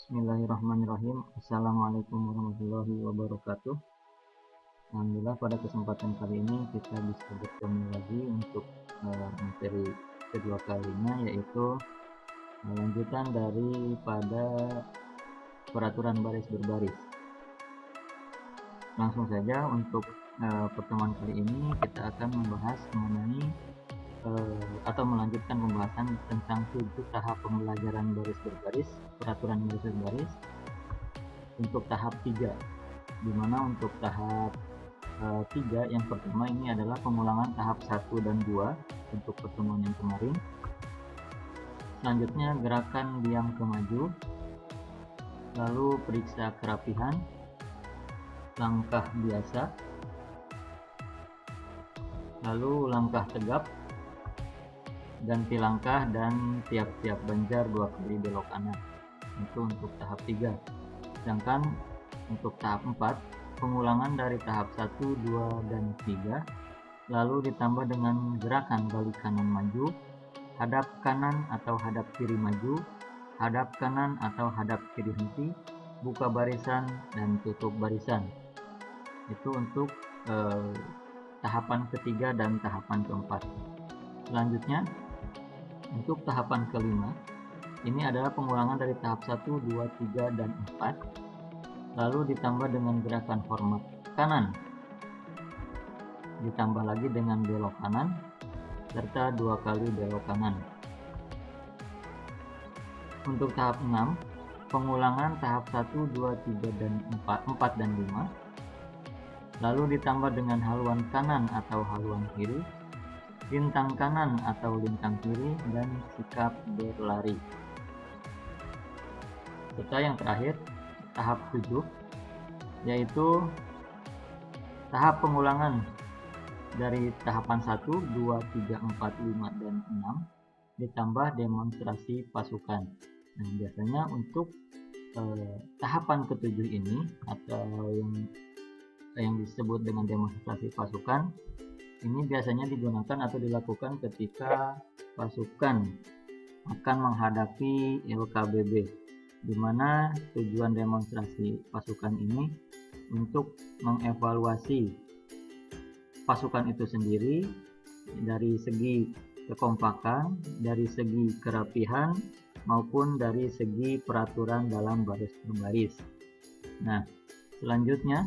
Bismillahirrahmanirrahim. Assalamualaikum warahmatullahi wabarakatuh. Alhamdulillah pada kesempatan kali ini kita bisa bertemu lagi untuk materi kedua kalinya, yaitu lanjutan daripada peraturan baris berbaris. Langsung saja untuk pertemuan kali ini kita akan membahas mengenai atau melanjutkan pembahasan tentang 7 tahap pembelajaran baris berbaris, peraturan baris berbaris untuk tahap 3, di mana untuk tahap 3 yang pertama ini adalah pengulangan tahap 1 dan 2 untuk pertemuan yang kemarin. Selanjutnya gerakan diam ke maju, lalu periksa kerapihan, langkah biasa, lalu langkah tegap, ganti langkah, dan tiap-tiap banjar 2 kali belok kanan. Itu untuk tahap 3. Sedangkan untuk tahap 4, pengulangan dari tahap 1, 2, dan 3, lalu ditambah dengan gerakan balik kanan maju, hadap kanan atau hadap kiri maju, hadap kanan atau hadap kiri henti, buka barisan, dan tutup barisan. Itu untuk tahapan ketiga dan tahapan keempat. Selanjutnya untuk tahapan kelima, ini adalah pengulangan dari tahap 1, 2, 3, dan 4, lalu ditambah dengan gerakan hormat kanan, ditambah lagi dengan belok kanan, serta 2 kali belok kanan. Untuk tahap 6, pengulangan tahap 1, 2, 3, dan 4 dan 5, lalu ditambah dengan haluan kanan atau haluan kiri, lintang kanan atau lintang kiri, dan sikap berlari. Serta yang terakhir, tahap 7, yaitu tahap pengulangan dari tahapan 1, 2, 3, 4, 5, dan 6, ditambah demonstrasi pasukan. Nah, biasanya untuk tahapan ketujuh ini atau yang disebut dengan demonstrasi pasukan, ini biasanya digunakan atau dilakukan ketika pasukan akan menghadapi LKBB, di mana tujuan demonstrasi pasukan ini untuk mengevaluasi pasukan itu sendiri dari segi kekompakan, dari segi kerapihan, maupun dari segi peraturan dalam baris berbaris. Nah, selanjutnya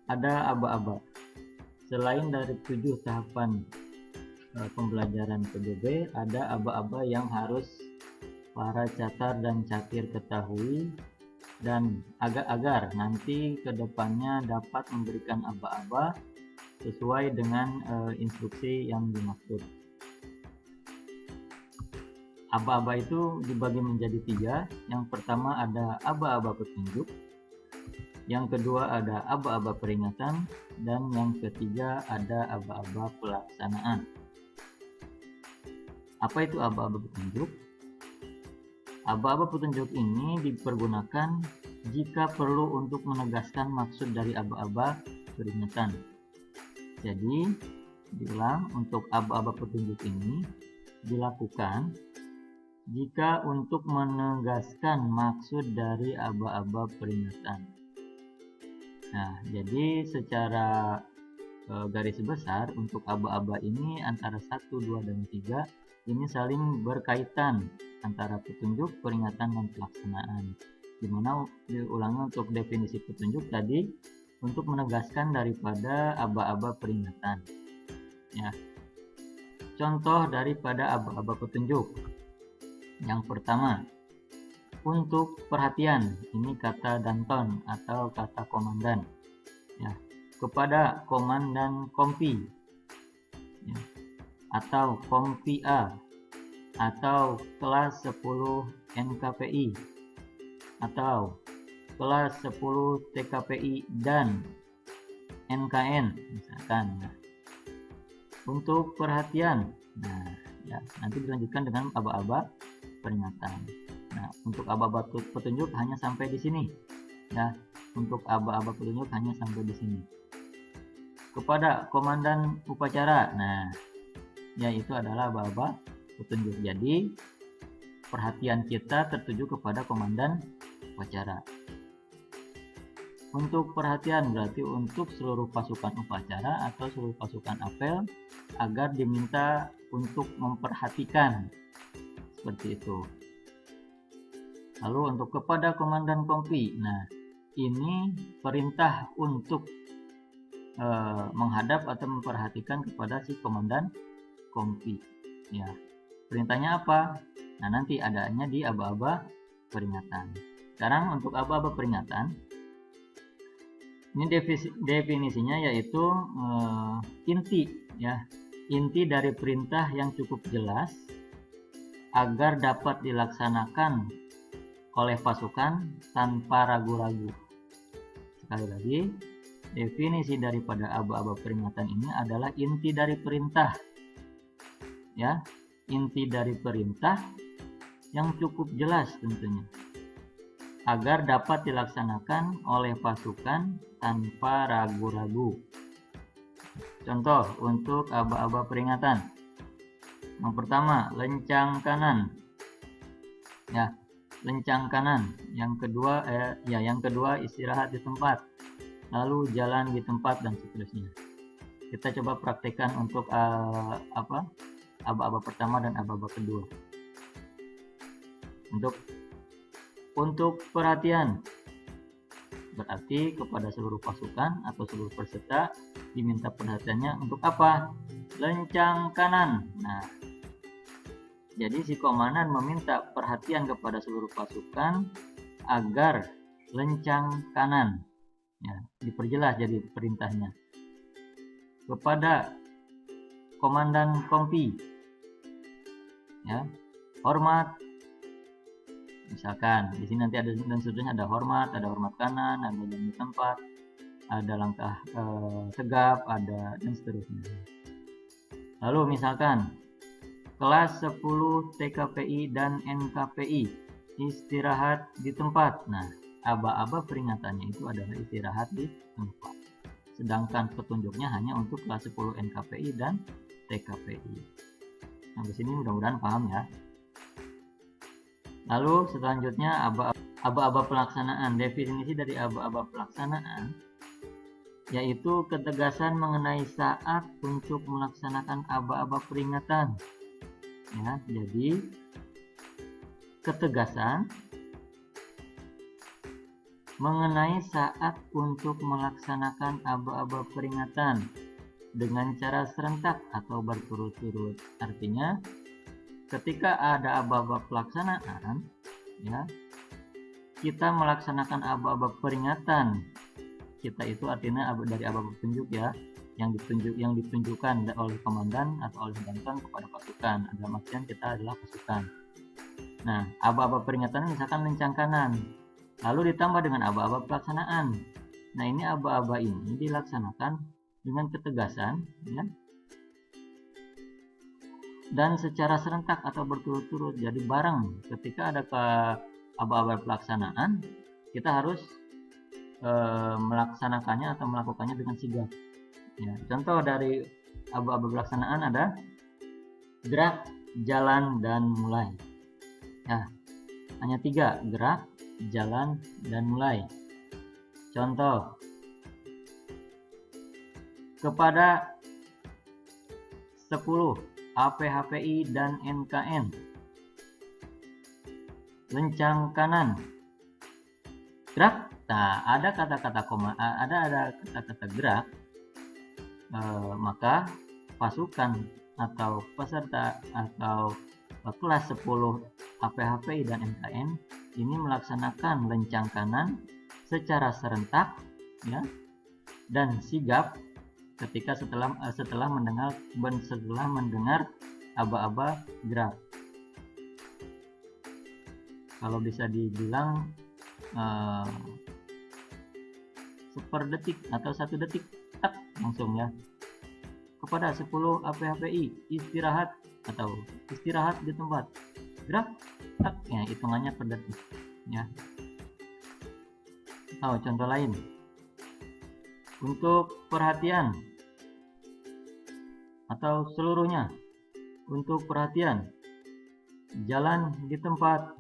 ada aba-aba. Selain dari 7 tahapan pembelajaran PBB, ada aba-aba yang harus para catar dan catir ketahui, dan agar nanti kedepannya dapat memberikan aba-aba sesuai dengan instruksi yang dimaksud. Aba-aba itu dibagi menjadi 3. Yang pertama ada aba-aba petunjuk, yang kedua ada aba-aba peringatan, dan yang ketiga ada aba-aba pelaksanaan. Apa itu aba-aba petunjuk? Aba-aba petunjuk ini dipergunakan jika perlu untuk menegaskan maksud dari aba-aba peringatan. Jadi, diulang, untuk aba-aba petunjuk ini dilakukan jika untuk menegaskan maksud dari aba-aba peringatan. Nah, jadi secara garis besar untuk aba-aba ini antara 1, 2, dan 3 ini saling berkaitan antara petunjuk, peringatan, dan pelaksanaan. Dimana diulangi untuk definisi petunjuk tadi untuk menegaskan daripada aba-aba peringatan. Ya. Contoh daripada aba-aba petunjuk. Yang pertama, untuk perhatian, ini kata Danton atau kata komandan, ya, kepada komandan kompi, ya, atau kompi A, atau kelas 10 NKPI, atau kelas 10 TKPI dan NKN misalkan. Nah, untuk perhatian, nah ya, nanti dilanjutkan dengan aba-aba peringatan. Nah, untuk aba-aba petunjuk hanya sampai di sini. Ya, untuk aba-aba petunjuk hanya sampai di sini. Kepada komandan upacara. Nah, ya itu adalah aba-aba petunjuk. Jadi, perhatian kita tertuju kepada komandan upacara. Untuk perhatian berarti untuk seluruh pasukan upacara atau seluruh pasukan apel agar diminta untuk memperhatikan, seperti itu. Lalu untuk kepada komandan kompi, nah ini perintah untuk menghadap atau memperhatikan kepada si komandan kompi. Ya, perintahnya apa? Nah nanti adanya di aba-aba peringatan. Sekarang untuk aba-aba peringatan, ini definisinya yaitu inti, ya, inti dari perintah yang cukup jelas agar dapat dilaksanakan oleh pasukan tanpa ragu-ragu. Sekali lagi, definisi daripada aba-aba peringatan ini adalah inti dari perintah, ya, inti dari perintah yang cukup jelas tentunya agar dapat dilaksanakan oleh pasukan tanpa ragu-ragu. Contoh untuk aba-aba peringatan. Yang pertama, lencang kanan. Ya, lencang kanan. Yang kedua istirahat di tempat. Lalu jalan di tempat dan seterusnya. Kita coba praktekkan untuk aba-aba pertama dan aba-aba kedua. Untuk perhatian, berarti kepada seluruh pasukan atau seluruh peserta diminta perhatiannya untuk apa? Lencang kanan. Nah, jadi si komandan meminta perhatian kepada seluruh pasukan agar lencang kanan. Ya, diperjelas jadi perintahnya. Kepada komandan kompi, ya, hormat. Misalkan di sini nanti ada dan seterusnya, ada hormat kanan, ada jalan di tempat, ada langkah tegap, ada dan seterusnya. Lalu misalkan kelas 10 TKPI dan NKPI istirahat di tempat. Nah, aba-aba peringatannya itu adalah istirahat di tempat. Sedangkan petunjuknya hanya untuk kelas 10 NKPI dan TKPI. Sampai sini mudah-mudahan paham ya. Lalu selanjutnya aba-aba pelaksanaan. Definisi dari aba-aba pelaksanaan yaitu ketegasan mengenai saat untuk melaksanakan aba-aba peringatan. Ya, jadi ketegasan mengenai saat untuk melaksanakan aba-aba peringatan dengan cara serentak atau berturut-turut. Artinya ketika ada aba-aba pelaksanaan, ya, kita melaksanakan aba-aba peringatan. Kita itu artinya dari aba-aba petunjuk, ya, yang ditunjukkan oleh komandan atau oleh bantuan kepada pasukan. Dalam artian kita adalah pasukan. Nah, aba-aba peringatan misalkan lencang kanan, lalu ditambah dengan aba-aba pelaksanaan. Nah, ini aba-aba ini dilaksanakan dengan ketegasan, ya, dan secara serentak atau berturut-turut. Jadi bareng ketika ada aba-aba pelaksanaan, kita harus melaksanakannya atau melakukannya dengan sigap. Ya, contoh dari aba-aba pelaksanaan ada gerak, jalan, dan mulai. Ya, hanya 3, gerak, jalan, dan mulai. Contoh kepada 10 APHPI dan NKN, lencang kanan, gerak. Nah, ada kata-kata gerak, maka pasukan atau peserta atau kelas 10 APHPI dan NKN ini melaksanakan lencang kanan secara serentak, ya, dan sigap ketika setelah mendengar aba-aba gerak. Kalau bisa dibilang seperdetik atau 1 detik, tak langsung, ya. Kepada 10 APHPI istirahat atau istirahat di tempat, gerak, tak, ya, hitungannya per detik, ya. Contoh lain untuk perhatian atau seluruhnya. Untuk perhatian, jalan di tempat,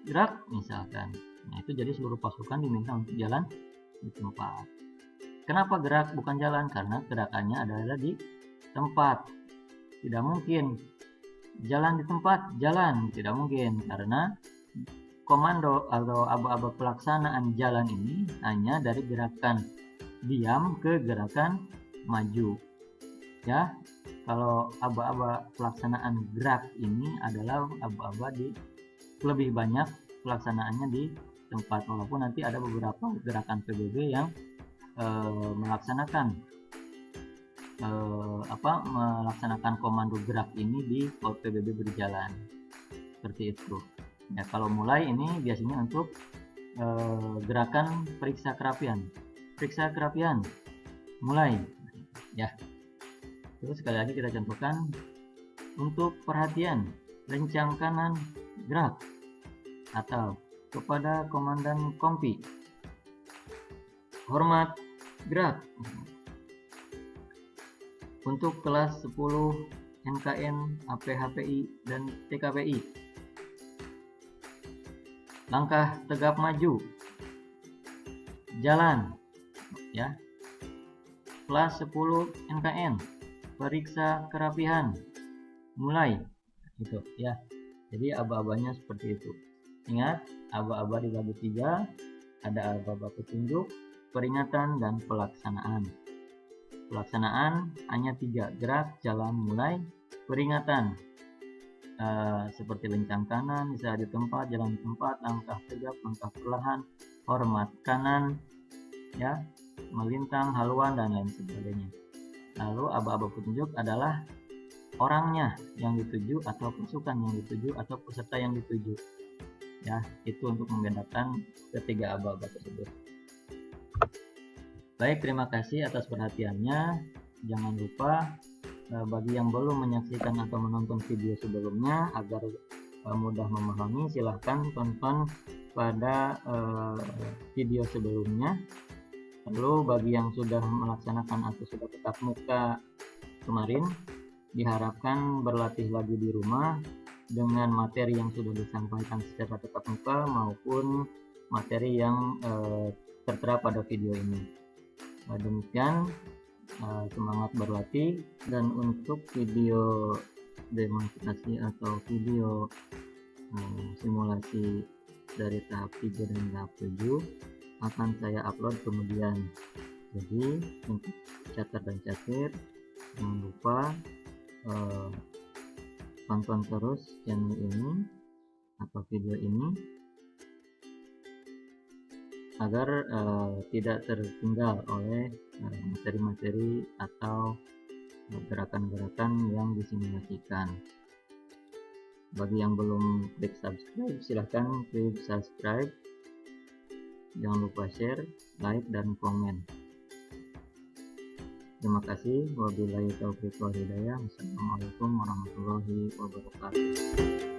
gerak misalkan. Nah, itu jadi seluruh pasukan diminta untuk jalan di tempat. Kenapa gerak bukan jalan? Karena gerakannya adalah di tempat. Tidak mungkin jalan di tempat, jalan. Tidak mungkin, karena komando atau aba-aba pelaksanaan jalan ini hanya dari gerakan diam ke gerakan maju. Ya, kalau aba-aba pelaksanaan gerak ini adalah aba-aba di lebih banyak pelaksanaannya di tempat, walaupun nanti ada beberapa gerakan PBB yang melaksanakan komando gerak ini di PBB berjalan, seperti itu. Ya, kalau mulai ini biasanya untuk gerakan periksa kerapian, mulai. Ya, terus sekali lagi kita contohkan untuk perhatian, lencang kanan, gerak, atau kepada komandan kompi, hormat, gerak. Untuk kelas 10 NKN, APHPI, dan TKPI, langkah tegap maju, jalan. Ya, kelas 10 NKN, periksa kerapihan, mulai. Gitu ya. Jadi aba-abanya seperti itu. Ingat, aba-aba dibagi 3, ada aba-aba petunjuk, peringatan, dan pelaksanaan. Pelaksanaan hanya 3, gerak, jalan, mulai. Peringatan seperti lencang kanan, bisa di tempat, jalan di tempat, langkah tegap, langkah perlahan, hormat kanan, ya, melintang, haluan, dan lain sebagainya. Lalu aba-aba petunjuk adalah orangnya yang dituju, atau pasukan yang dituju, atau peserta yang dituju. Ya, itu untuk membedakan ketiga aba-aba tersebut. Baik, terima kasih atas perhatiannya. Jangan lupa bagi yang belum menyaksikan atau menonton video sebelumnya, agar mudah memahami, silahkan tonton pada video sebelumnya. Lalu bagi yang sudah melaksanakan atau sudah tatap muka kemarin, diharapkan berlatih lagi di rumah dengan materi yang sudah disampaikan secara tatap muka maupun materi yang tertera pada video ini. Demikian, semangat berlatih. Dan untuk video demonstrasi atau video simulasi dari tahap 3 dan tahap 7 akan saya upload kemudian. Jadi untuk catat dan catir, jangan lupa tonton terus channel ini atau video ini agar tidak tertinggal oleh materi-materi atau gerakan-gerakan yang disimulasikan. Bagi yang belum klik subscribe, silahkan klik subscribe. Jangan lupa share, like, dan komen. Terima kasih. Wabillahi taufiq wal hidayah. Wassalamualaikum warahmatullahi wabarakatuh.